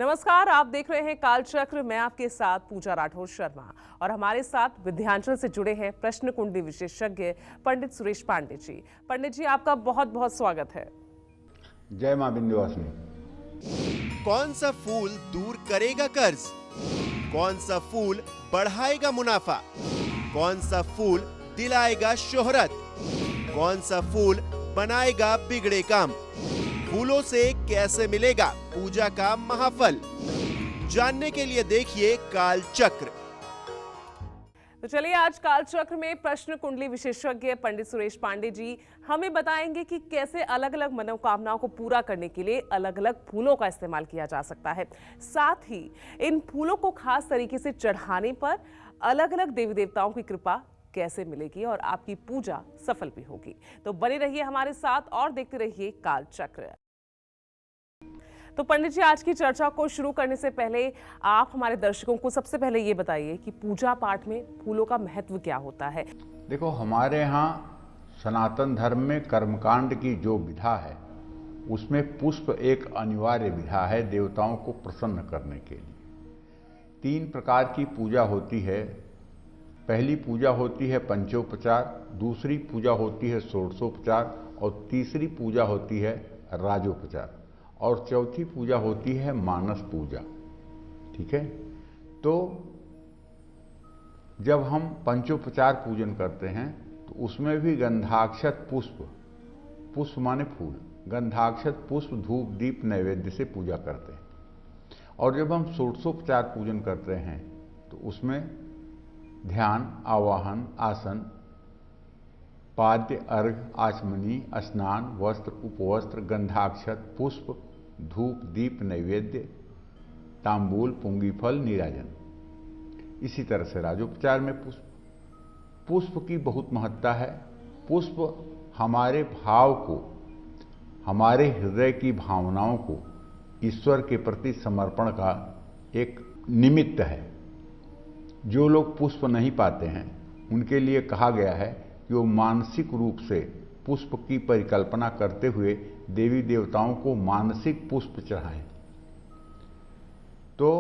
नमस्कार, आप देख रहे हैं कालचक्र। मैं आपके साथ पूजा राठौर शर्मा और हमारे साथ विंध्याचल से जुड़े हैं प्रश्न कुंडली विशेषज्ञ पंडित सुरेश पांडे जी। पंडित जी, आपका बहुत बहुत स्वागत है। जय मां विंध्यवासिनी। कौन सा फूल दूर करेगा कर्ज? कौन सा फूल बढ़ाएगा मुनाफा? कौन सा फूल दिलाएगा शोहरत? कौन सा फूल बनाएगा बिगड़े काम? फूलों से कैसे मिलेगा पूजा का महाफल? जानने के लिए देखिए कालचक्र। तो चलिए, आज कालचक्र में प्रश्न कुंडली विशेषज्ञ पंडित सुरेश पांडे जी हमें बताएंगे कि कैसे अलग अलग मनोकामनाओं को पूरा करने के लिए अलग अलग फूलों का इस्तेमाल किया जा सकता है। साथ ही इन फूलों को खास तरीके से चढ़ाने पर अलग अलग देवी देवताओं की कृपा कैसे मिलेगी और आपकी पूजा सफल भी होगी। तो बने रहिए हमारे साथ और देखते रहिए कालचक्र। तो पंडित जी, आज की चर्चा को शुरू करने से पहले आप हमारे दर्शकों को सबसे पहले ये बताइए कि पूजा पाठ में फूलों का महत्व क्या होता है। देखो, हमारे यहाँ सनातन धर्म में कर्मकांड की जो विधा है उसमें पुष्प एक अनिवार्य विधा है देवताओं को प्रसन्न करने के लिए। 3 प्रकार की पूजा होती है। पहली पूजा होती है पंचोपचार, दूसरी पूजा होती है षोडशोपचार और तीसरी पूजा होती है राजोपचार और चौथी पूजा होती है मानस पूजा। ठीक है, तो जब हम पंचोपचार पूजन करते हैं तो उसमें भी गंधाक्षत पुष्प माने फूल, गंधाक्षत पुष्प धूप दीप नैवेद्य से पूजा करते हैं। और जब हम षोडशोपचार पूजन करते हैं तो उसमें ध्यान, आवाहन, आसन, पाद्य, अर्घ, आचमनी, स्नान, वस्त्र, उपवस्त्र, गंधाक्षत पुष्प, धूप दीप नैवेद्य, तांबूल, पुंगीफल, नीराजन। इसी तरह से राजोपचार में पुष्प की बहुत महत्ता है। पुष्प हमारे भाव को, हमारे हृदय की भावनाओं को ईश्वर के प्रति समर्पण का एक निमित्त है। जो लोग पुष्प नहीं पाते हैं उनके लिए कहा गया है कि वो मानसिक रूप से पुष्प की परिकल्पना करते हुए देवी देवताओं को मानसिक पुष्प चढ़ाएं। तो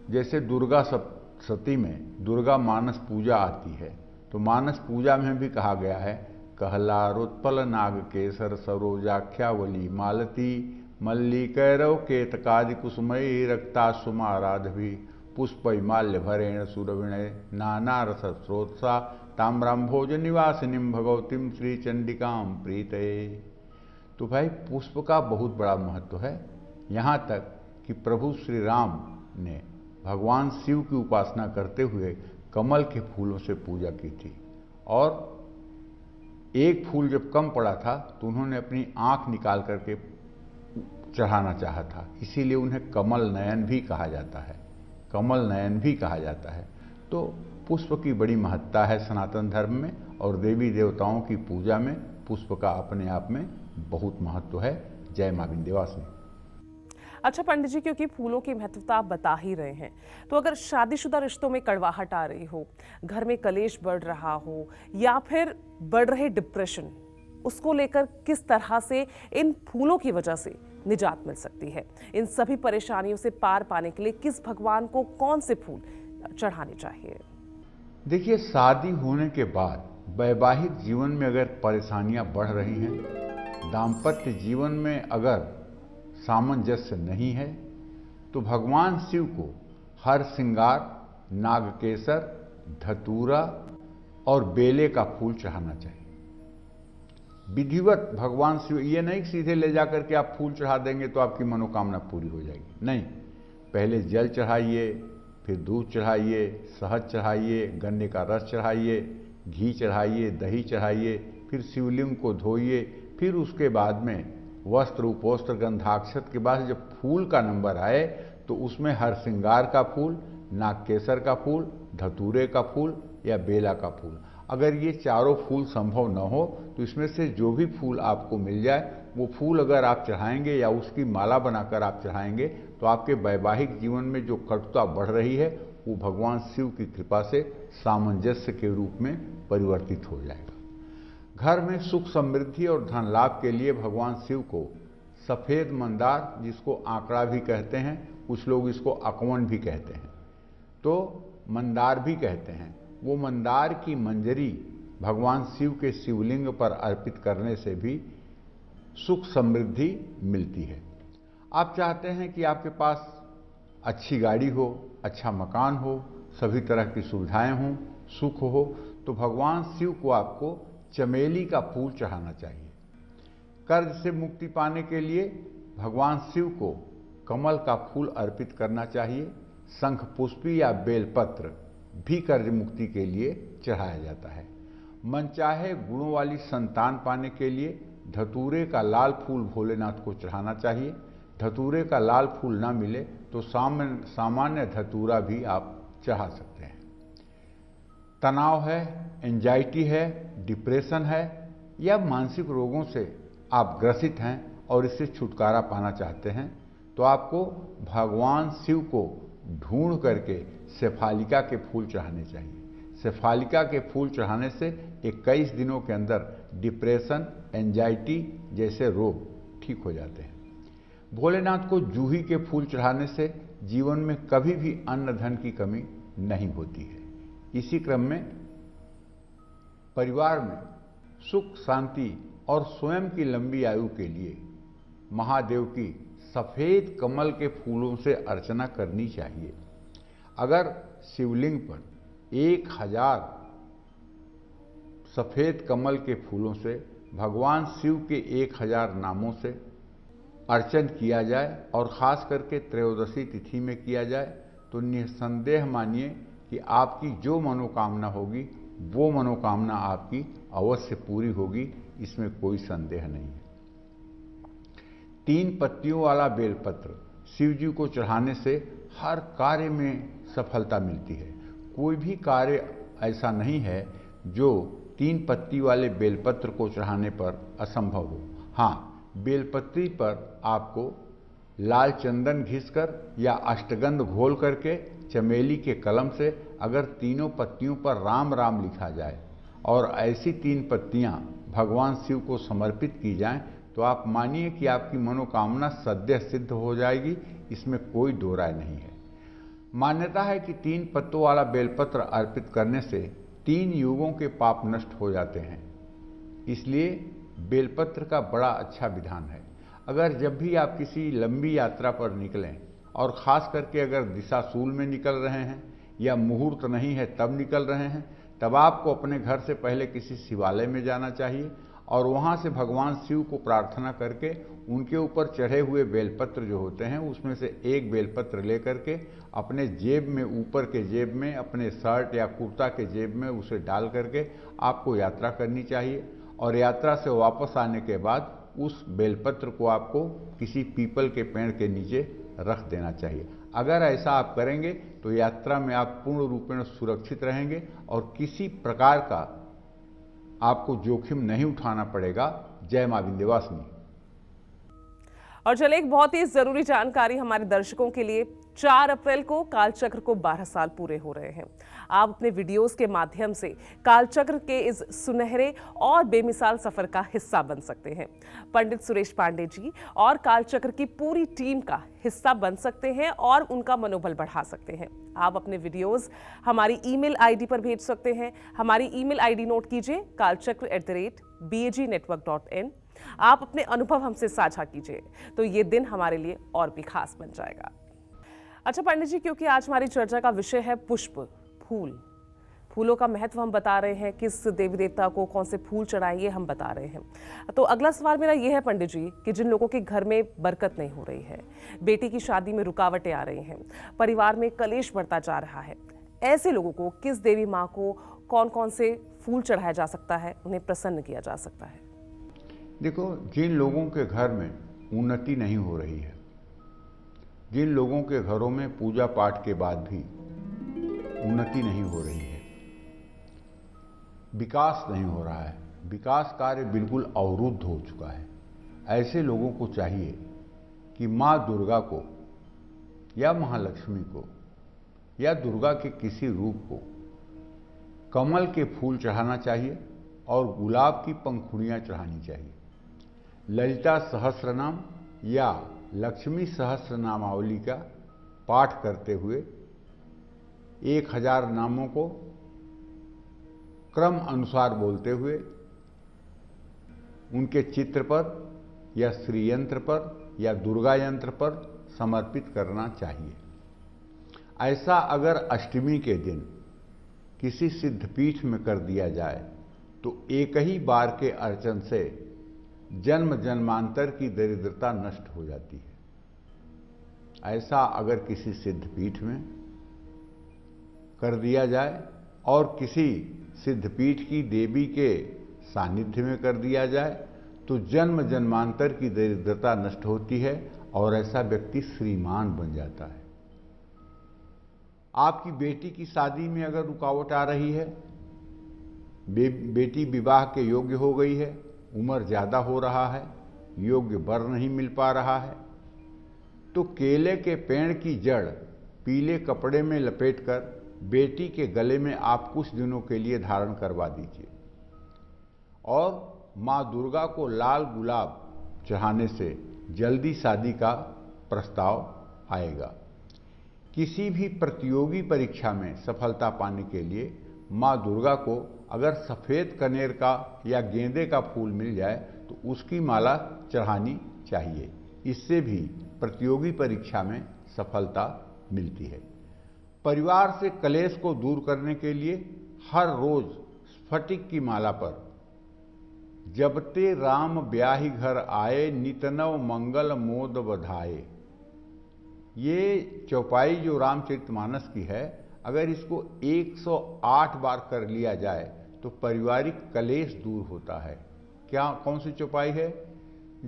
जैसे दुर्गा सप्तशती में दुर्गा मानस पूजा आती है, तो मानस पूजा में भी कहा गया है कहलारोत्पल नाग केसर सरोजाख्यावली मालती मल्ली कैरव केतकादि कुसुमयी रक्ता सुमाराधवी पुष्पैमाल्य भरेण सुरविणय नाना रस स्रोत्सा ताम्राम्भोज निवासिनीं भगवतीं श्री चंडिकां प्रीतये। तो भाई, पुष्प का बहुत बड़ा महत्व है। यहाँ तक कि प्रभु श्री राम ने भगवान शिव की उपासना करते हुए कमल के फूलों से पूजा की थी और एक फूल जब कम पड़ा था तो उन्होंने अपनी आंख निकाल करके चढ़ाना चाहा था, इसीलिए उन्हें कमल नयन भी कहा जाता है। कमल नयन भी कहा जाता है। तो पुष्प की बड़ी महत्ता है सनातन धर्म में और देवी देवताओं की पूजा में पुष्प का अपने आप में बहुत महत्व है। जय मां विंध्यवासिनी। अच्छा पंडित जी, क्योंकि फूलों की महत्वता आप बता ही रहे हैं, तो अगर शादीशुदा रिश्तों में कड़वाहट आ रही हो, घर में कलेश बढ़ रहा हो या फिर बढ़ रहे डिप्रेशन, उसको लेकर किस तरह से इन फूलों की वजह से निजात मिल सकती है? इन सभी परेशानियों से पार पाने के लिए किस भगवान को कौन से फूल चढ़ाने चाहिए? देखिए, शादी होने के बाद वैवाहिक जीवन में अगर परेशानियां बढ़ रही हैं, दाम्पत्य जीवन में अगर सामंजस्य नहीं है, तो भगवान शिव को हर श्रृंगार, नागकेसर, धतूरा और बेले का फूल चढ़ाना चाहिए। विधिवत भगवान शिव, ये नहीं सीधे ले जाकर के आप फूल चढ़ा देंगे तो आपकी मनोकामना पूरी हो जाएगी। नहीं, पहले जल चढ़ाइए, फिर दूध चढ़ाइए, शहद चढ़ाइए, गन्ने का रस चढ़ाइए, घी चढ़ाइए, दही चढ़ाइए, फिर शिवलिंग को धोइए, फिर उसके बाद में वस्त्र, उपवस्त्र, गंधाक्षत के बाद जब फूल का नंबर आए तो उसमें हर श्रृंगार का फूल, नागकेसर का फूल, धतूरे का फूल या बेला का फूल। अगर ये चारों फूल संभव न हो तो इसमें से जो भी फूल आपको मिल जाए वो फूल अगर आप चढ़ाएंगे या उसकी माला बनाकर आप चढ़ाएंगे तो आपके वैवाहिक जीवन में जो कटुता बढ़ रही है वो भगवान शिव की कृपा से सामंजस्य के रूप में परिवर्तित हो जाएगा। घर में सुख समृद्धि और धन लाभ के लिए भगवान शिव को सफ़ेद मंदार, जिसको आंकड़ा भी कहते हैं, कुछ लोग इसको अकवन भी कहते हैं, तो मंदार भी कहते हैं। वो मंदार की मंजरी भगवान शिव के शिवलिंग पर अर्पित करने से भी सुख समृद्धि मिलती है। आप चाहते हैं कि आपके पास अच्छी गाड़ी हो, अच्छा मकान हो, सभी तरह की सुविधाएं हों, सुख हो, तो भगवान शिव को आपको चमेली का फूल चढ़ाना चाहिए। कर्ज से मुक्ति पाने के लिए भगवान शिव को कमल का फूल अर्पित करना चाहिए। शंख पुष्पी या बेलपत्र भी कर्ज मुक्ति के लिए चढ़ाया जाता है। मनचाहे गुणों वाली संतान पाने के लिए धतूरे का लाल फूल भोलेनाथ को चढ़ाना चाहिए। धतूरे का लाल फूल ना मिले तो सामान्य धतूरा भी आप चढ़ा सकते हैं। तनाव है, एंजाइटी है, डिप्रेशन है या मानसिक रोगों से आप ग्रसित हैं और इससे छुटकारा पाना चाहते हैं, तो आपको भगवान शिव को ढूंढ करके शेफालिका के फूल चढ़ाने चाहिए। शेफालिका के फूल चढ़ाने से 21 दिनों के अंदर डिप्रेशन, एंजाइटी जैसे रोग ठीक हो जाते हैं। भोलेनाथ को जूही के फूल चढ़ाने से जीवन में कभी भी अन्न धन की कमी नहीं होती है। इसी क्रम में परिवार में सुख शांति और स्वयं की लंबी आयु के लिए महादेव की सफेद कमल के फूलों से अर्चना करनी चाहिए। अगर शिवलिंग पर 1000 सफेद कमल के फूलों से भगवान शिव के 1000 नामों से अर्चन किया जाए और खास करके त्रयोदशी तिथि में किया जाए, तो निसंदेह मानिए कि आपकी जो मनोकामना होगी वो मनोकामना आपकी अवश्य पूरी होगी, इसमें कोई संदेह नहीं है। 3 पत्तियों वाला बेलपत्र शिव जी को चढ़ाने से हर कार्य में सफलता मिलती है। कोई भी कार्य ऐसा नहीं है जो 3 पत्ती वाले बेलपत्र को चढ़ाने पर असंभव हो। हाँ, बेलपत्री पर आपको लाल चंदन घिसकर या अष्टगंध घोल करके चमेली के कलम से अगर तीनों पत्तियों पर राम राम लिखा जाए और ऐसी 3 पत्तियां भगवान शिव को समर्पित की जाएं, तो आप मानिए कि आपकी मनोकामना सद्य सिद्ध हो जाएगी, इसमें कोई दो राय नहीं है। मान्यता है कि 3 पत्तों वाला बेलपत्र अर्पित करने से 3 युगों के पाप नष्ट हो जाते हैं, इसलिए बेलपत्र का बड़ा अच्छा विधान है। अगर जब भी आप किसी लंबी यात्रा पर निकलें और ख़ास करके अगर दिशाशूल में निकल रहे हैं या मुहूर्त नहीं है तब निकल रहे हैं, तब आपको अपने घर से पहले किसी शिवालय में जाना चाहिए और वहाँ से भगवान शिव को प्रार्थना करके उनके ऊपर चढ़े हुए बेलपत्र जो होते हैं उसमें से एक बेलपत्र ले करके अपने जेब में, ऊपर के जेब में, अपने शर्ट या कुर्ता के जेब में उसे डाल करके आपको यात्रा करनी चाहिए। और यात्रा से वापस आने के बाद उस बेलपत्र को आपको किसी पीपल के पेड़ के नीचे रख देना चाहिए। अगर ऐसा आप करेंगे तो यात्रा में आप पूर्ण रूपेण सुरक्षित रहेंगे और किसी प्रकार का आपको जोखिम नहीं उठाना पड़ेगा। जय मां विंध्यवासिनी। और चलिए एक बहुत ही जरूरी जानकारी हमारे दर्शकों के लिए, 4 अप्रैल को कालचक्र को 12 साल पूरे हो रहे हैं। आप अपने वीडियोस के माध्यम से कालचक्र के इस सुनहरे और बेमिसाल सफर का हिस्सा बन सकते हैं। पंडित सुरेश पांडे जी और कालचक्र की पूरी टीम का हिस्सा बन सकते हैं और उनका मनोबल बढ़ा सकते हैं। आप अपने वीडियोस हमारी ईमेल आईडी पर भेज सकते हैं। हमारी ईमेल आईडी नोट कीजिए, kalchakra@bagnetwork.in। आप अपने अनुभव हमसे साझा कीजिए, तो ये दिन हमारे लिए और भी खास बन जाएगा। अच्छा पंडित जी, क्योंकि आज हमारी चर्चा का विषय है पुष्प, फूल, फूलों का महत्व हम बता रहे हैं, किस देवी देवता को कौन से फूल चढ़ाएं ये हम बता रहे हैं। तो अगला सवाल मेरा ये है पंडित जी कि जिन लोगों के घर में बरकत नहीं हो रही है, बेटी की शादी में रुकावटें आ रही हैं, परिवार में कलेश बढ़ता जा रहा है, ऐसे लोगों को किस देवी माँ को कौन कौन से फूल चढ़ाया जा सकता है, उन्हें प्रसन्न किया जा सकता है? देखो, जिन लोगों के घर में उन्नति नहीं हो रही है, जिन लोगों के घरों में पूजा पाठ के बाद भी उन्नति नहीं हो रही है, विकास नहीं हो रहा है, विकास कार्य बिल्कुल अवरुद्ध हो चुका है, ऐसे लोगों को चाहिए कि माँ दुर्गा को या महालक्ष्मी को या दुर्गा के किसी रूप को कमल के फूल चढ़ाना चाहिए और गुलाब की पंखुड़ियाँ चढ़ानी चाहिए। ललिता सहस्रनाम या लक्ष्मी सहस्रनामावली का पाठ करते हुए 1000 नामों को क्रम अनुसार बोलते हुए उनके चित्र पर या श्री यंत्र पर या दुर्गा यंत्र पर समर्पित करना चाहिए। ऐसा अगर अष्टमी के दिन किसी सिद्धपीठ में कर दिया जाए तो एक ही बार के अर्चन से जन्म जन्मांतर की दरिद्रता नष्ट हो जाती है। ऐसा अगर किसी सिद्धपीठ में कर दिया जाए और किसी सिद्धपीठ की देवी के सानिध्य में कर दिया जाए तो जन्म जन्मांतर की दरिद्रता नष्ट होती है और ऐसा व्यक्ति श्रीमान बन जाता है। आपकी बेटी की शादी में अगर रुकावट आ रही है, बेटी विवाह के योग्य हो गई है, उम्र ज्यादा हो रहा है, योग्य वर नहीं मिल पा रहा है, तो केले के पेड़ की जड़ पीले कपड़े में लपेटकर बेटी के गले में आप कुछ दिनों के लिए धारण करवा दीजिए और मां दुर्गा को लाल गुलाब चढ़ाने से जल्दी शादी का प्रस्ताव आएगा। किसी भी प्रतियोगी परीक्षा में सफलता पाने के लिए मां दुर्गा को अगर सफेद कनेर का या गेंदे का फूल मिल जाए तो उसकी माला चढ़ानी चाहिए। इससे भी प्रतियोगी परीक्षा में सफलता मिलती है। परिवार से कलेश को दूर करने के लिए हर रोज स्फटिक की माला पर जबते राम ब्याही घर आए, नितनव मंगल मोद बधाए, ये चौपाई जो रामचरितमानस की है, अगर इसको 108 बार कर लिया जाए तो पारिवारिक कलेश दूर होता है। क्या कौन सी चौपाई है?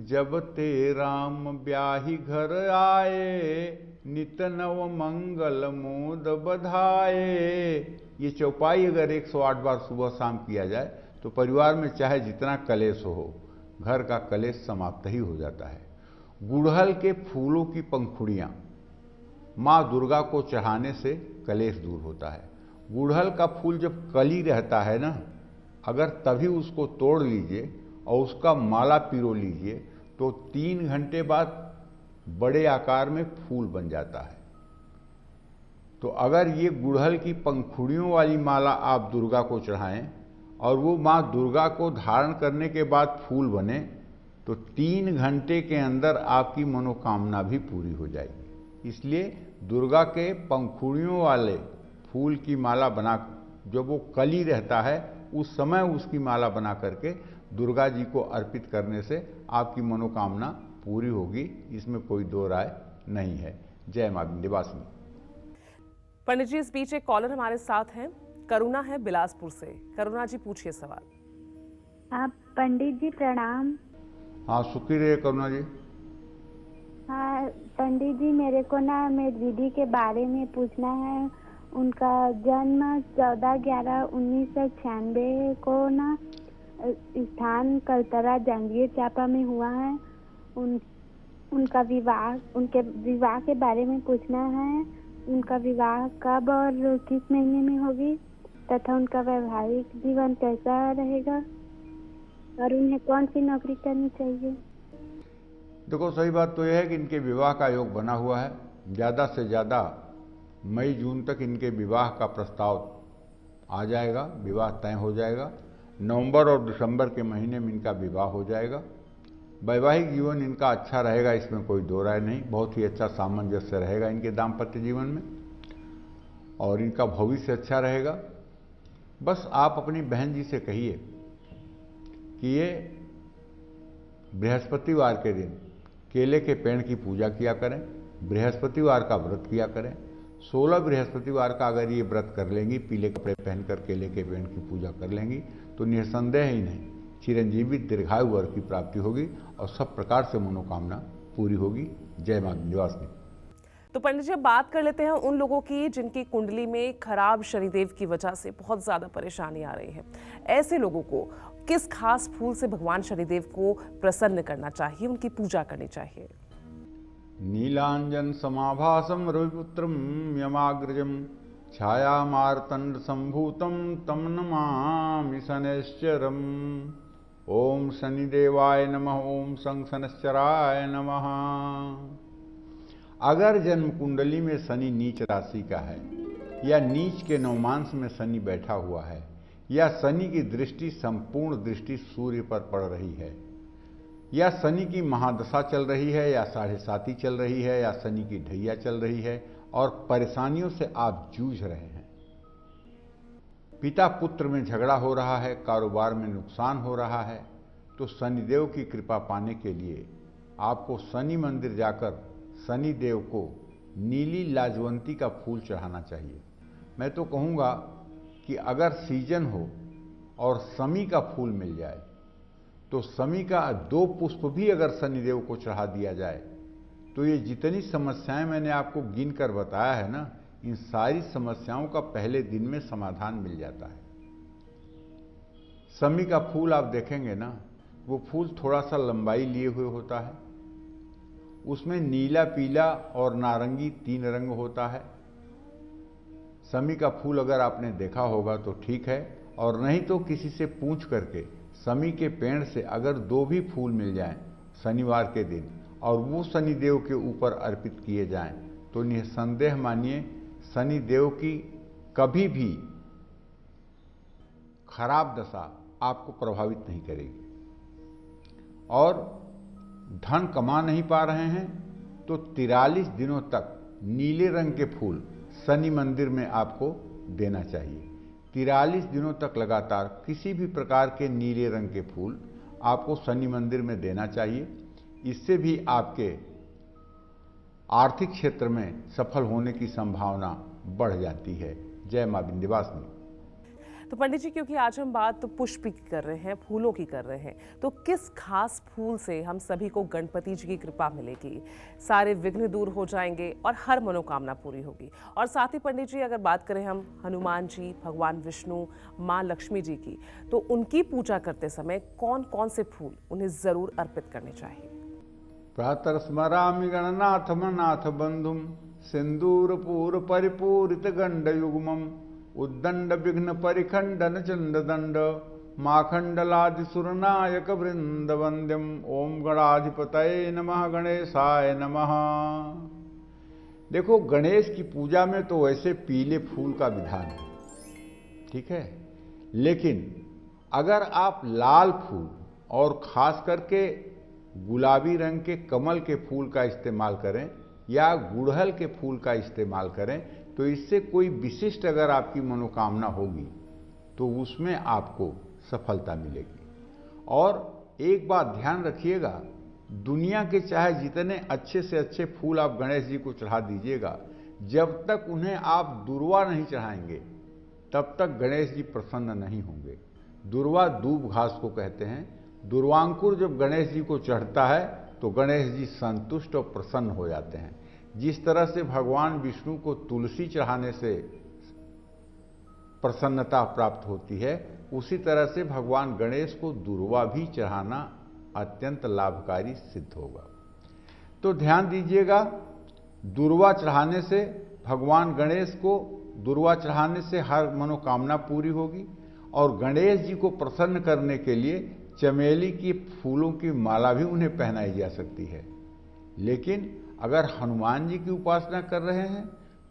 जब ते राम ब्याही घर आए, नित नव मंगल मोद बधाए। ये चौपाई अगर 108 बार सुबह शाम किया जाए तो परिवार में चाहे जितना कलेश हो, घर का कलेश समाप्त ही हो जाता है। गुड़हल के फूलों की पंखुड़ियां माँ दुर्गा को चढ़ाने से कलेश दूर होता है। गुड़हल का फूल जब कली रहता है ना, अगर तभी उसको तोड़ लीजिए और उसका माला पिरो लीजिए तो 3 घंटे बाद बड़े आकार में फूल बन जाता है। तो अगर ये गुड़हल की पंखुड़ियों वाली माला आप दुर्गा को चढ़ाएं और वो माँ दुर्गा को धारण करने के बाद फूल बने तो 3 घंटे के अंदर आपकी मनोकामना भी पूरी हो जाएगी। इसलिए दुर्गा के पंखुड़ियों वाले फूल की माला बना, जब वो कली रहता है उस समय उसकी माला बना करके दुर्गा जी को अर्पित करने से आपकी मनोकामना पूरी होगी। इसमें कोई दो राय नहीं है। जय मां विंध्यवासिनी। पंडित जी, इस बीच एक कॉलर हमारे साथ हैं, करुणा है बिलासपुर से। करुणा जी, पूछिए सवाल। आप पंडित जी प्रणाम। हाँ, सुखी रहे करुणा जी। हाँ पंडित जी, मेरे को ना मेरी दीदी के बारे में पूछना है। उनका जन्म 14/11/1996 को ना स्थान कलतरा जांजगीर चांपा में हुआ है। उनके विवाह के बारे में पूछना है। उनका विवाह कब और किस महीने में होगी तथा उनका वैवाहिक जीवन कैसा रहेगा और उन्हें कौन सी नौकरी करनी चाहिए। देखो, सही बात तो यह है कि इनके विवाह का योग बना हुआ है। ज़्यादा से ज़्यादा मई जून तक इनके विवाह का प्रस्ताव आ जाएगा, विवाह तय हो जाएगा। नवंबर और दिसंबर के महीने में इनका विवाह हो जाएगा। वैवाहिक जीवन इनका अच्छा रहेगा, इसमें कोई दो राय नहीं। बहुत ही अच्छा सामंजस्य रहेगा इनके दाम्पत्य जीवन में और इनका भविष्य अच्छा रहेगा। बस आप अपनी बहन जी से कहिए कि ये बृहस्पतिवार के दिन केले के पेड़ की पूजा किया करें, बृहस्पतिवार का व्रत किया करें। 16 बृहस्पतिवार का अगर ये व्रत कर लेंगी, पीले कपड़े पहनकर केले के पेड़ की पूजा कर लेंगी तो निसंदेह ही नहीं चिरंजीवी दीर्घायु वर की प्राप्ति होगी और सब प्रकार से मनोकामना पूरी होगी। जय मां विंध्यवासिनी। तो पंडित जी, बात कर लेते हैं उन लोगों की जिनकी कुंडली में खराब शनिदेव की वजह से बहुत ज्यादा परेशानी आ रही है। ऐसे लोगों को किस खास फूल से भगवान शनिदेव को प्रसन्न करना चाहिए, उनकी पूजा करनी चाहिए? नीलांजन समाभासम रविपुत्रम यमाग्रजम छाया मार्तंड संभूतम तम नमामि शनैश्चरम। ओम शनिदेवाय नमः। ओम शं शनैश्चराय नमः। अगर जन्म कुंडली में शनि नीच राशि का है या नीच के नवमांश में शनि बैठा हुआ है या शनि की दृष्टि संपूर्ण दृष्टि सूर्य पर पड़ रही है या शनि की महादशा चल रही है या 7.5 चल रही है या शनि की ढैया चल रही है और परेशानियों से आप जूझ रहे हैं, पिता पुत्र में झगड़ा हो रहा है, कारोबार में नुकसान हो रहा है, तो शनिदेव की कृपा पाने के लिए आपको शनि मंदिर जाकर शनिदेव को नीली लाजवंती का फूल चढ़ाना चाहिए। मैं तो कहूँगा कि अगर सीजन हो और शमी का फूल मिल जाए तो शमी का 2 पुष्प भी अगर शनिदेव को चढ़ा दिया जाए तो ये जितनी समस्याएं मैंने आपको गिन कर बताया है ना, इन सारी समस्याओं का पहले दिन में समाधान मिल जाता है। शमी का फूल आप देखेंगे ना, वो फूल थोड़ा सा लंबाई लिए हुए होता है, उसमें नीला, पीला और नारंगी 3 रंग होता है। शमी का फूल अगर आपने देखा होगा तो ठीक है, और नहीं तो किसी से पूछ करके शमी के पेड़ से अगर 2 भी फूल मिल जाएं शनिवार के दिन और वो शनिदेव के ऊपर अर्पित किए जाएं तो निसंदेह मानिए शनिदेव की कभी भी खराब दशा आपको प्रभावित नहीं करेगी। और धन कमा नहीं पा रहे हैं तो 43 दिनों तक नीले रंग के फूल शनि मंदिर में आपको देना चाहिए। 43 दिनों तक लगातार किसी भी प्रकार के नीले रंग के फूल आपको शनि मंदिर में देना चाहिए। इससे भी आपके आर्थिक क्षेत्र में सफल होने की संभावना बढ़ जाती है। जय मां विंध्यवासिनी। तो पंडित जी, क्योंकि आज हम बात तो पुष्प की कर रहे हैं, फूलों की कर रहे हैं, तो किस खास फूल से हम सभी को गणपति जी की कृपा मिलेगी, सारे विघ्न दूर हो जाएंगे और हर मनोकामना पूरी होगी? और साथ ही पंडित जी, अगर बात करें हम हनुमान जी, भगवान विष्णु, माँ लक्ष्मी जी की, तो उनकी पूजा करते समय कौन कौन से फूल उन्हें जरूर अर्पित करने चाहिए? प्रातः स्मरामि गणनाथ मनाथ बंधुम सिंदूरपूर परिपूरित गंड युग्मम उद्दंड विघ्न परिखंडन चंड दंड माखंडलादि सुरनायक वृंद वंद्यम ओम गणाधिपतये नमः गणेशाय नमः। देखो, गणेश की पूजा में तो वैसे पीले फूल का विधान है, ठीक है, लेकिन अगर आप लाल फूल और खास करके गुलाबी रंग के कमल के फूल का इस्तेमाल करें या गुड़हल के फूल का इस्तेमाल करें तो इससे कोई विशिष्ट अगर आपकी मनोकामना होगी तो उसमें आपको सफलता मिलेगी। और एक बात ध्यान रखिएगा, दुनिया के चाहे जितने अच्छे से अच्छे फूल आप गणेश जी को चढ़ा दीजिएगा, जब तक उन्हें आप दुर्वा नहीं चढ़ाएंगे तब तक गणेश जी प्रसन्न नहीं होंगे। दुर्वा दूब घास को कहते हैं। दुर्वांकुर जब गणेश जी को चढ़ता है तो गणेश जी संतुष्ट और प्रसन्न हो जाते हैं। जिस तरह से भगवान विष्णु को तुलसी चढ़ाने से प्रसन्नता प्राप्त होती है, उसी तरह से भगवान गणेश को दुर्वा भी चढ़ाना अत्यंत लाभकारी सिद्ध होगा। तो ध्यान दीजिएगा, दुर्वा चढ़ाने से भगवान गणेश को दुर्वा चढ़ाने से हर मनोकामना पूरी होगी। और गणेश जी को प्रसन्न करने के लिए चमेली की फूलों की माला भी उन्हें पहनाई जा सकती है। लेकिन अगर हनुमान जी की उपासना कर रहे हैं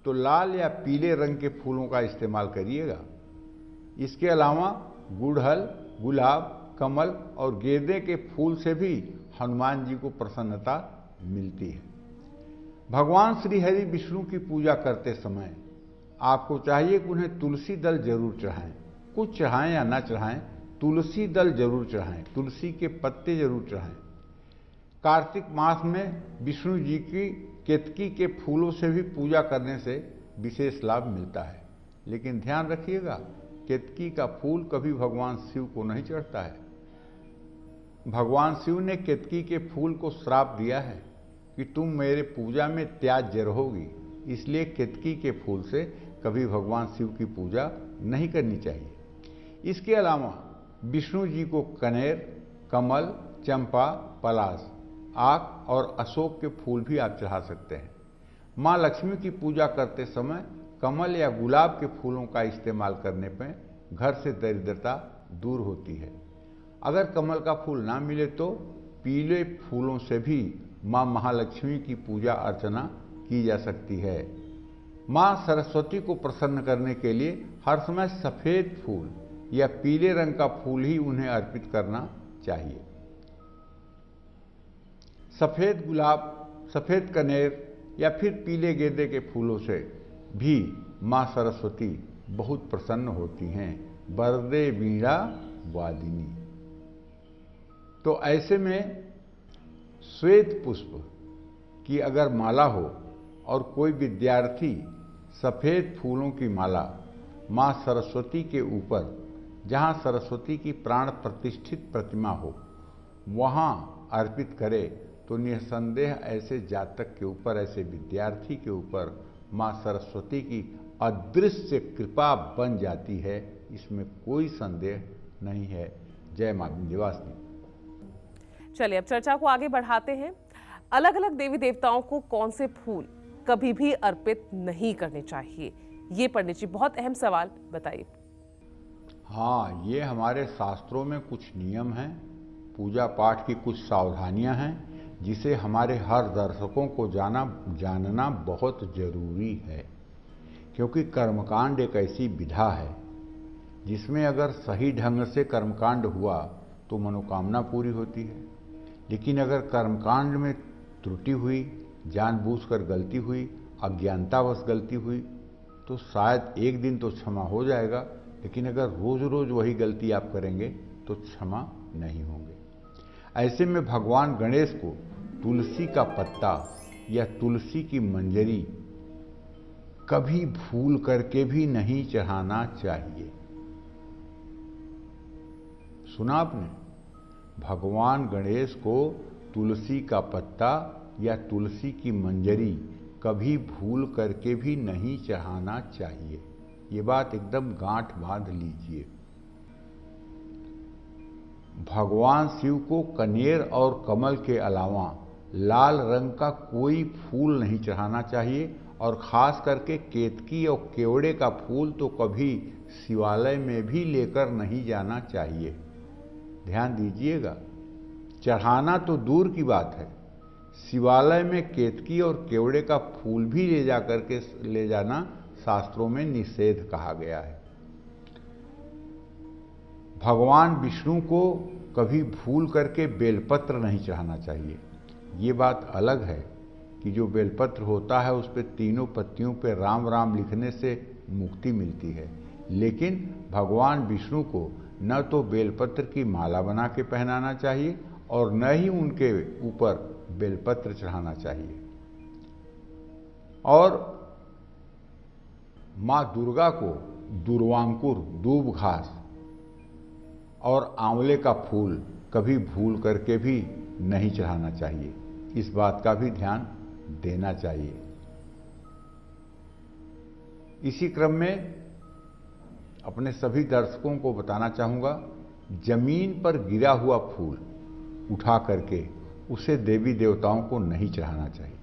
तो लाल या पीले रंग के फूलों का इस्तेमाल करिएगा। इसके अलावा गुड़हल, गुलाब, कमल और गेंदे के फूल से भी हनुमान जी को प्रसन्नता मिलती है। भगवान श्री हरि विष्णु की पूजा करते समय आपको चाहिए कि उन्हें तुलसी दल जरूर चढ़ाएं। कुछ चढ़ाएं या ना चढ़ाएं, तुलसी दल जरूर चढ़ाएं, तुलसी के पत्ते जरूर चढ़ाएं। कार्तिक मास में विष्णु जी की केतकी के फूलों से भी पूजा करने से विशेष लाभ मिलता है। लेकिन ध्यान रखिएगा, केतकी का फूल कभी भगवान शिव को नहीं चढ़ता है। भगवान शिव ने केतकी के फूल को श्राप दिया है कि तुम मेरे पूजा में त्याज्य रहोगी, इसलिए केतकी के फूल से कभी भगवान शिव की पूजा नहीं करनी चाहिए। इसके अलावा विष्णु जी को कनेर, कमल, चंपा, पलाश, आक और अशोक के फूल भी आप चढ़ा सकते हैं। माँ लक्ष्मी की पूजा करते समय कमल या गुलाब के फूलों का इस्तेमाल करने पर घर से दरिद्रता दूर होती है। अगर कमल का फूल ना मिले तो पीले फूलों से भी माँ महालक्ष्मी की पूजा अर्चना की जा सकती है। माँ सरस्वती को प्रसन्न करने के लिए हर समय सफेद फूल या पीले रंग का फूल ही उन्हें अर्पित करना चाहिए। सफेद गुलाब, सफेद कनेर या फिर पीले गेंदे के फूलों से भी माँ सरस्वती बहुत प्रसन्न होती हैं। वरदे वीणा वादिनी। तो ऐसे में श्वेत पुष्प की अगर माला हो और कोई विद्यार्थी सफेद फूलों की माला माँ सरस्वती के ऊपर, जहाँ सरस्वती की प्राण प्रतिष्ठित प्रतिमा हो, वहाँ अर्पित करे तो निसंदेह ऐसे जातक के ऊपर, ऐसे विद्यार्थी के ऊपर माँ सरस्वती की अदृश्य कृपा बन जाती है। इसमें कोई संदेह नहीं है। जय मां विंध्यवासिनी। चलिए अब चर्चा को आगे बढ़ाते हैं। अलग अलग देवी देवताओं को कौन से फूल कभी भी अर्पित नहीं करने चाहिए, ये पंडित जी बहुत अहम सवाल बताइए। हाँ, ये हमारे शास्त्रों में कुछ नियम हैं, पूजा पाठ की कुछ सावधानियां हैं, जिसे हमारे हर दर्शकों को जानना बहुत जरूरी है। क्योंकि कर्मकांड एक ऐसी विधा है जिसमें अगर सही ढंग से कर्मकांड हुआ तो मनोकामना पूरी होती है, लेकिन अगर कर्मकांड में त्रुटि हुई, जानबूझकर गलती हुई, अज्ञानतावश गलती हुई, तो शायद एक दिन तो क्षमा हो जाएगा, लेकिन अगर रोज रोज वही गलती आप करेंगे तो क्षमा नहीं होंगे। ऐसे में भगवान गणेश को तुलसी का पत्ता या तुलसी की मंजरी कभी भूल करके भी नहीं चढ़ाना चाहिए। सुना आपने? भगवान गणेश को तुलसी का पत्ता या तुलसी की मंजरी कभी भूल करके भी नहीं चढ़ाना चाहिए। ये बात एकदम गांठ बांध लीजिए। भगवान शिव को कनेर और कमल के अलावा लाल रंग का कोई फूल नहीं चढ़ाना चाहिए, और खास करके केतकी और केवड़े का फूल तो कभी शिवालय में भी लेकर नहीं जाना चाहिए। ध्यान दीजिएगा, चढ़ाना तो दूर की बात है, शिवालय में केतकी और केवड़े का फूल भी ले जाना शास्त्रों में निषेध कहा गया है। भगवान विष्णु को कभी भूल करके बेलपत्र नहीं चढ़ाना चाहिए। ये बात अलग है कि जो बेलपत्र होता है उस पर तीनों पत्तियों पे राम राम लिखने से मुक्ति मिलती है, लेकिन भगवान विष्णु को न तो बेलपत्र की माला बना के पहनाना चाहिए और न ही उनके ऊपर बेलपत्र चढ़ाना चाहिए। और माँ दुर्गा को दुर्वांकुर, दूब घास और आंवले का फूल कभी भूल करके भी नहीं चढ़ाना चाहिए। इस बात का भी ध्यान देना चाहिए। इसी क्रम में अपने सभी दर्शकों को बताना चाहूँगा, जमीन पर गिरा हुआ फूल उठा करके उसे देवी देवताओं को नहीं चढ़ाना चाहिए।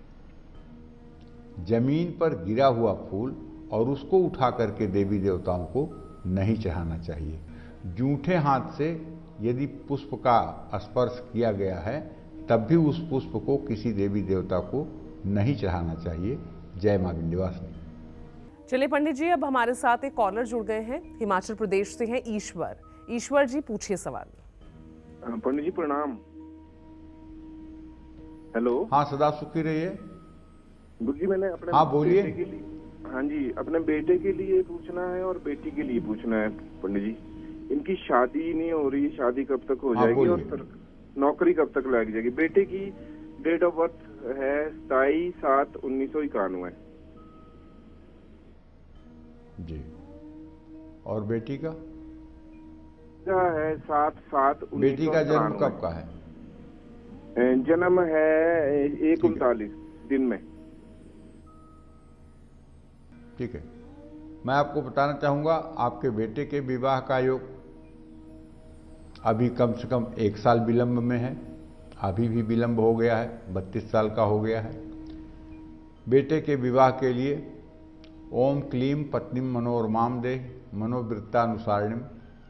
जमीन पर गिरा हुआ फूल और उसको उठा करके देवी देवताओं को नहीं चढ़ाना चाहिए। जूठे हाथ से यदि पुष्प का स्पर्श किया गया है तब भी उस पुष्प को किसी देवी देवता को नहीं चढ़ाना चाहिए। जय मां विंध्यवासिनी। चलिए पंडित जी, अब हमारे साथ एक कॉलर जुड़ गए हैं, हिमाचल प्रदेश से हैं ईश्वर। ईश्वर जी पूछिए सवाल। पंडित जी प्रणाम। हेलो। हाँ, सदा सुखी रहिए। गुरु जी, मैंने अपने हाँ बोलिए। बेटे के लिए, हाँ जी, अपने बेटे के लिए पूछना है और बेटी के लिए पूछना है पंडित जी। इनकी शादी नहीं हो रही, शादी कब तक हो जाएगी और फिर नौकरी कब तक लग जाएगी? बेटे की डेट ऑफ बर्थ है 27/7/1991 जी, और बेटी का है 7/7/1993। बेटी का जन्म कब का है? जन्म है 1:39 दिन में। ठीक है, मैं आपको बताना चाहूंगा, आपके बेटे के विवाह का योग अभी कम से कम 1 साल विलंब में है। अभी भी विलंब हो गया है, 32 साल का हो गया है। बेटे के विवाह के लिए ओम क्लीम पत्नीम मनोरमाम दे मनोवृत्तानुसारिणीम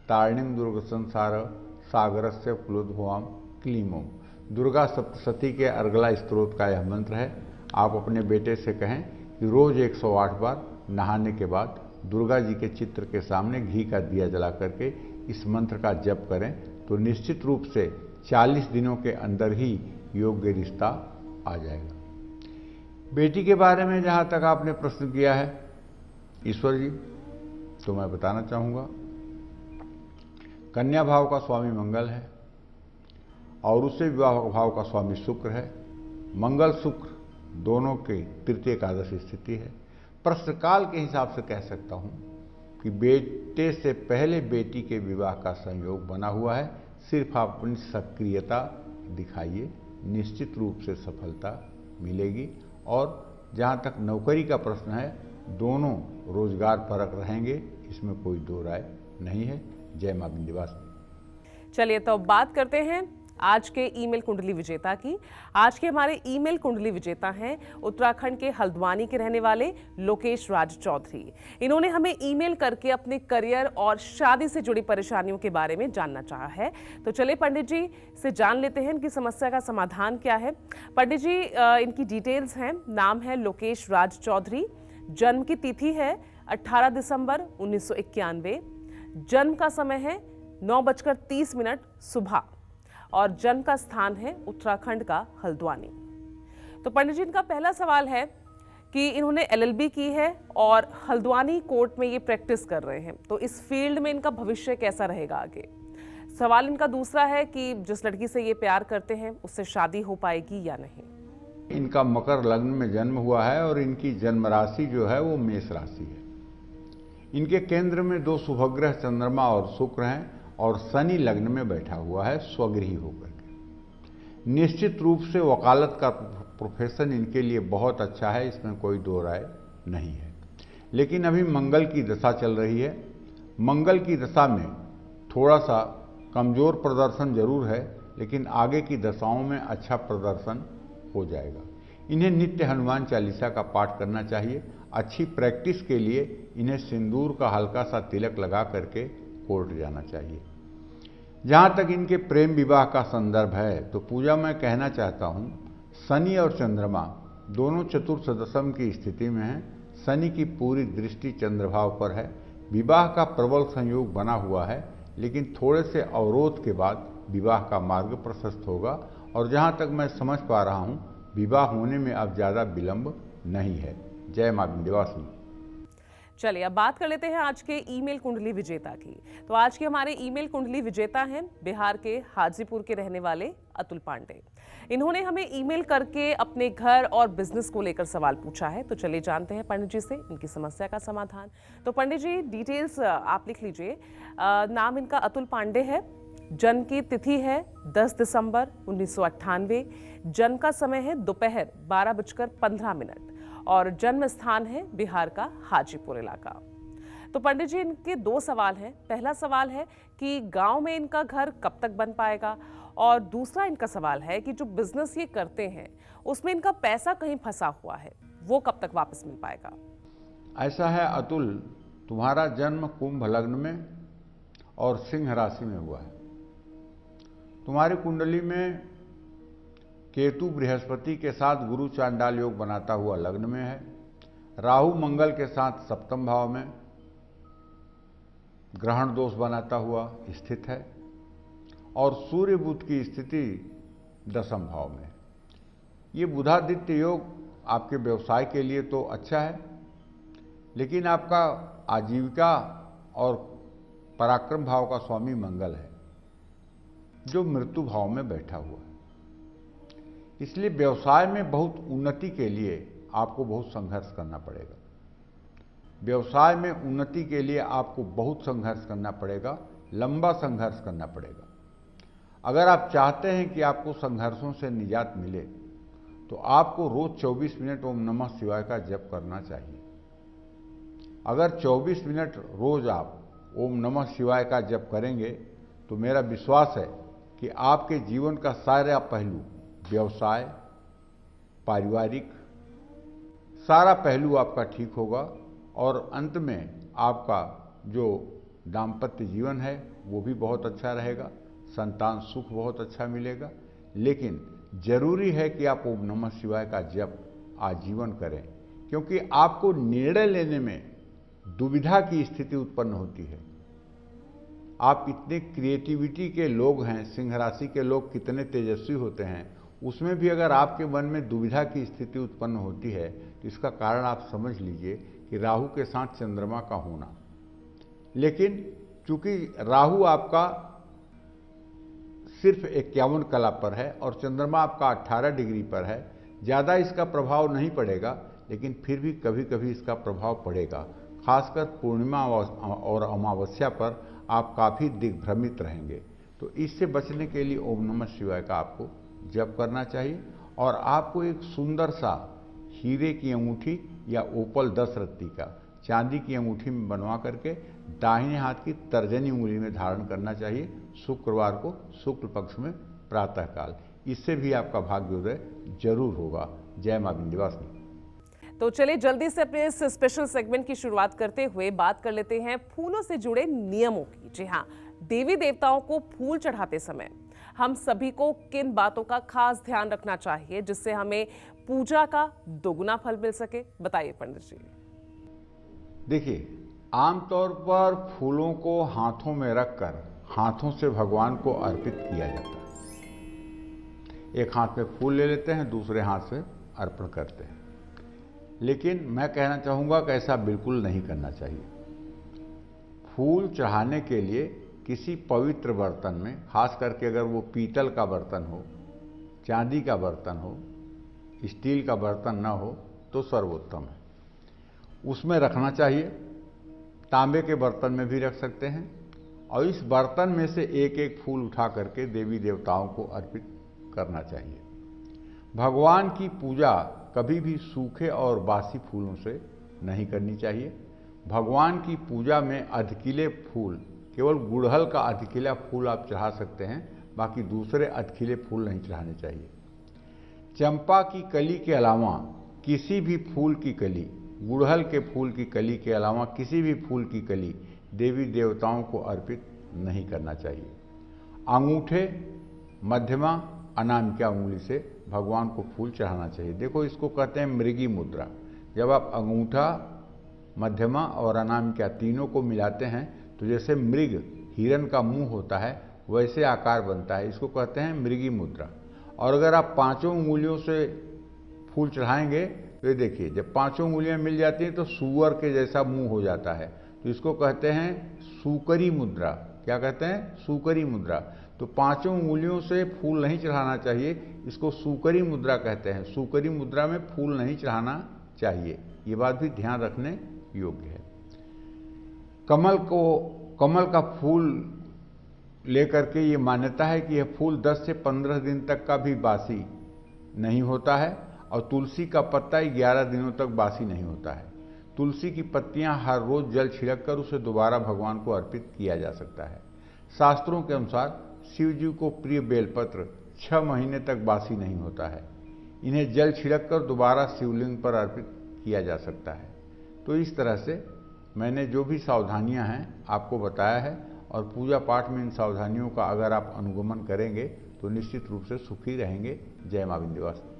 तारिणीम दुर्ग संसार सागरस्य कुलोद्भवाम क्लीम ओम। दुर्गा सप्तशती के अर्गला स्त्रोत का यह मंत्र है। आप अपने बेटे से कहें कि रोज़ 108 बार नहाने के बाद दुर्गा जी के चित्र के सामने घी का दिया जला करके इस मंत्र का जप करें तो निश्चित रूप से 40 दिनों के अंदर ही योग्य रिश्ता आ जाएगा। बेटी के बारे में जहाँ तक आपने प्रश्न किया है ईश्वर जी, तो मैं बताना चाहूँगा कन्या भाव का स्वामी मंगल है और उससे विवाह भाव का स्वामी शुक्र है। मंगल शुक्र दोनों की तृतीय एकादश स्थिति है। प्रश्नकाल के हिसाब से कह सकता हूँ कि बेटे से पहले बेटी के विवाह का संयोग बना हुआ है। सिर्फ आप अपनी सक्रियता दिखाइए, निश्चित रूप से सफलता मिलेगी। और जहाँ तक नौकरी का प्रश्न है, दोनों रोजगार परक रहेंगे, इसमें कोई दो राय नहीं है। जय मां विंध्यवासिनी। चलिए तो अब बात करते हैं आज के ईमेल कुंडली विजेता की। आज के हमारे ईमेल कुंडली विजेता हैं उत्तराखंड के हल्द्वानी के रहने वाले लोकेश राज चौधरी। इन्होंने हमें ईमेल करके अपने करियर और शादी से जुड़ी परेशानियों के बारे में जानना चाहा है। तो चलिए पंडित जी से जान लेते हैं इनकी समस्या का समाधान क्या है। पंडित जी, इनकी डिटेल्स हैं। नाम है लोकेश राज चौधरी, जन्म की तिथि है 18 दिसंबर 1991, जन्म का समय है 9:30 सुबह और जन्म का स्थान है उत्तराखंड का हल्द्वानी। तो पंडित जी, इनका पहला सवाल है कि इन्होंने LLB की है और हल्द्वानी कोर्ट में ये प्रैक्टिस कर रहे हैं, तो इस फील्ड में इनका भविष्य कैसा रहेगा आगे। सवाल इनका दूसरा है कि जिस लड़की से ये प्यार करते हैं उससे शादी हो पाएगी या नहीं। इनका मकर लग्न में जन्म हुआ है और इनकी जन्म राशि जो है वो मेष राशि है। इनके केंद्र में 2 शुभग्रह चंद्रमा और शुक्र हैं और शनि लग्न में बैठा हुआ है स्वगृही होकर के। निश्चित रूप से वकालत का प्रोफेशन इनके लिए बहुत अच्छा है, इसमें कोई दो राय नहीं है। लेकिन अभी मंगल की दशा चल रही है। मंगल की दशा में थोड़ा सा कमजोर प्रदर्शन जरूर है, लेकिन आगे की दशाओं में अच्छा प्रदर्शन हो जाएगा। इन्हें नित्य हनुमान चालीसा का पाठ करना चाहिए। अच्छी प्रैक्टिस के लिए इन्हें सिंदूर का हल्का सा तिलक लगा करके कोर्ट जाना चाहिए। जहाँ तक इनके प्रेम विवाह का संदर्भ है तो पूजा मैं कहना चाहता हूँ, शनि और चंद्रमा दोनों चतुर्थ दशम की स्थिति में हैं। शनि की पूरी दृष्टि चंद्रभाव पर है। विवाह का प्रबल संयोग बना हुआ है, लेकिन थोड़े से अवरोध के बाद विवाह का मार्ग प्रशस्त होगा। और जहाँ तक मैं समझ पा रहा हूँ, विवाह होने में अब ज़्यादा विलंब नहीं है। जय मां विंध्यवासिनी। चलिए अब बात कर लेते हैं आज के ईमेल कुंडली विजेता की। तो आज के हमारे ईमेल कुंडली विजेता हैं बिहार के हाजीपुर के रहने वाले अतुल पांडे। इन्होंने हमें ईमेल करके अपने घर और बिजनेस को लेकर सवाल पूछा है। तो चलिए जानते हैं पंडित जी से इनकी समस्या का समाधान। तो पंडित जी, डिटेल्स आप लिख लीजिए। नाम इनका अतुल पांडे है, जन्म की तिथि है 10 दिसंबर 1998, जन्म का समय है दोपहर 12:15 और जन्म स्थान है बिहार का हाजीपुर इलाका। तो पंडित जी, इनके 2 सवाल हैं। पहला सवाल है कि गांव में इनका घर कब तक बन पाएगा, और दूसरा इनका सवाल है कि जो बिजनेस ये करते हैं उसमें इनका पैसा कहीं फंसा हुआ है, वो कब तक वापस मिल पाएगा। ऐसा है अतुल, तुम्हारा जन्म कुंभ लग्न में और सिंह राशि में हुआ है। तुम्हारी कुंडली में केतु बृहस्पति के साथ गुरु चांडाल योग बनाता हुआ लग्न में है। राहु मंगल के साथ सप्तम भाव में ग्रहण दोष बनाता हुआ स्थित है और सूर्य बुध की स्थिति दशम भाव में। ये बुधादित्य योग आपके व्यवसाय के लिए तो अच्छा है, लेकिन आपका आजीविका और पराक्रम भाव का स्वामी मंगल है जो मृत्यु भाव में बैठा हुआ है। इसलिए व्यवसाय में बहुत उन्नति के लिए आपको बहुत संघर्ष करना पड़ेगा। व्यवसाय में उन्नति के लिए आपको बहुत संघर्ष करना पड़ेगा, लंबा संघर्ष करना पड़ेगा। अगर आप चाहते हैं कि आपको संघर्षों से निजात मिले तो आपको रोज 24 मिनट ओम नमः शिवाय का जप करना चाहिए। अगर 24 मिनट रोज आप ओम नमः शिवाय का जप करेंगे तो मेरा विश्वास है कि आपके जीवन का सारा पहलू, व्यवसाय, पारिवारिक, सारा पहलू आपका ठीक होगा और अंत में आपका जो दाम्पत्य जीवन है वो भी बहुत अच्छा रहेगा, संतान सुख बहुत अच्छा मिलेगा। लेकिन जरूरी है कि आप ओम नमः शिवाय का जप आजीवन करें, क्योंकि आपको निर्णय लेने में दुविधा की स्थिति उत्पन्न होती है। आप इतने क्रिएटिविटी के लोग हैं, सिंह राशि के लोग कितने तेजस्वी होते हैं, उसमें भी अगर आपके मन में दुविधा की स्थिति उत्पन्न होती है तो इसका कारण आप समझ लीजिए कि राहु के साथ चंद्रमा का होना। लेकिन चूंकि राहु आपका सिर्फ 51 कला पर है और चंद्रमा आपका 18 डिग्री पर है, ज़्यादा इसका प्रभाव नहीं पड़ेगा, लेकिन फिर भी कभी कभी इसका प्रभाव पड़ेगा। खासकर पूर्णिमा और अमावस्या पर आप काफ़ी दिग्भ्रमित रहेंगे। तो इससे बचने के लिए ओम नमः शिवाय का आपको जप करना चाहिए और आपको एक सुंदर सा हीरे की अंगूठी या ओपल 10 रत्ती का चांदी की अंगूठी में बनवा करके दाहिने हाथ की तर्जनी उंगली में धारण करना चाहिए शुक्रवार को शुक्ल पक्ष में प्रातःकाल। इससे भी आपका भाग्योदय जरूर होगा। जय मां विंध्यवासिनी। तो चलिए जल्दी से अपने इस स्पेशल सेगमेंट की शुरुआत करते हुए बात कर लेते हैं फूलों से जुड़े नियमों की। जी हाँ, देवी देवताओं को फूल चढ़ाते समय हम सभी को किन बातों का खास ध्यान रखना चाहिए जिससे हमें पूजा का दोगुना फल मिल सके, बताइए पंडित जी। देखिए, आमतौर पर फूलों को हाथों में रखकर हाथों से भगवान को अर्पित किया जाता है। एक हाथ में फूल ले लेते हैं, दूसरे हाथ से अर्पण करते हैं। लेकिन मैं कहना चाहूँगा कि ऐसा बिल्कुल नहीं करना चाहिए। फूल चढ़ाने के लिए किसी पवित्र बर्तन में, खास करके अगर वो पीतल का बर्तन हो, चांदी का बर्तन हो, स्टील का बर्तन ना हो तो सर्वोत्तम है, उसमें रखना चाहिए। तांबे के बर्तन में भी रख सकते हैं और इस बर्तन में से एक एक फूल उठा करके देवी देवताओं को अर्पित करना चाहिए। भगवान की पूजा कभी भी सूखे और बासी फूलों से नहीं करनी चाहिए। भगवान की पूजा में अधखिले फूल, केवल गुड़हल का अधखिला फूल आप चढ़ा सकते हैं, बाकी दूसरे अधखिले फूल नहीं चढ़ाने चाहिए। चंपा की कली के अलावा किसी भी फूल की कली, गुड़हल के फूल की कली के अलावा किसी भी फूल की कली देवी देवताओं को अर्पित नहीं करना चाहिए। अंगूठे, मध्यमा, अनामिका उंगली से भगवान को फूल चढ़ाना चाहिए। देखो, इसको कहते हैं मृगी मुद्रा। जब आप अंगूठा, मध्यमा और अनामिका तीनों को मिलाते हैं तो जैसे मृग, हिरन का मुंह होता है, वैसे आकार बनता है। इसको कहते हैं मृगी मुद्रा। और अगर आप पांचों उंगलियों से फूल चढ़ाएंगे तो ये देखिए, जब पांचों उंगलियां मिल जाती हैं तो सूअर के जैसा मुंह हो जाता है, तो इसको कहते हैं सूकरी मुद्रा। क्या कहते हैं? सूकरी मुद्रा। तो पांचों उंगलियों से फूल नहीं चढ़ाना चाहिए, इसको सूकरी मुद्रा कहते हैं। सूकरी मुद्रा में फूल नहीं चढ़ाना चाहिए, ये बात भी ध्यान रखने योग्य है। कमल का फूल लेकर के ये मान्यता है कि यह फूल 10 से 15 दिन तक का भी बासी नहीं होता है और तुलसी का पत्ता 11 दिनों तक बासी नहीं होता है। तुलसी की पत्तियां हर रोज जल छिड़क कर उसे दोबारा भगवान को अर्पित किया जा सकता है। शास्त्रों के अनुसार शिव जी को प्रिय बेलपत्र 6 महीने तक बासी नहीं होता है। इन्हें जल छिड़क कर दोबारा शिवलिंग पर अर्पित किया जा सकता है। तो इस तरह से मैंने जो भी सावधानियां हैं आपको बताया है और पूजा पाठ में इन सावधानियों का अगर आप अनुगमन करेंगे तो निश्चित रूप से सुखी रहेंगे। जय मां विंध्यवासिनी।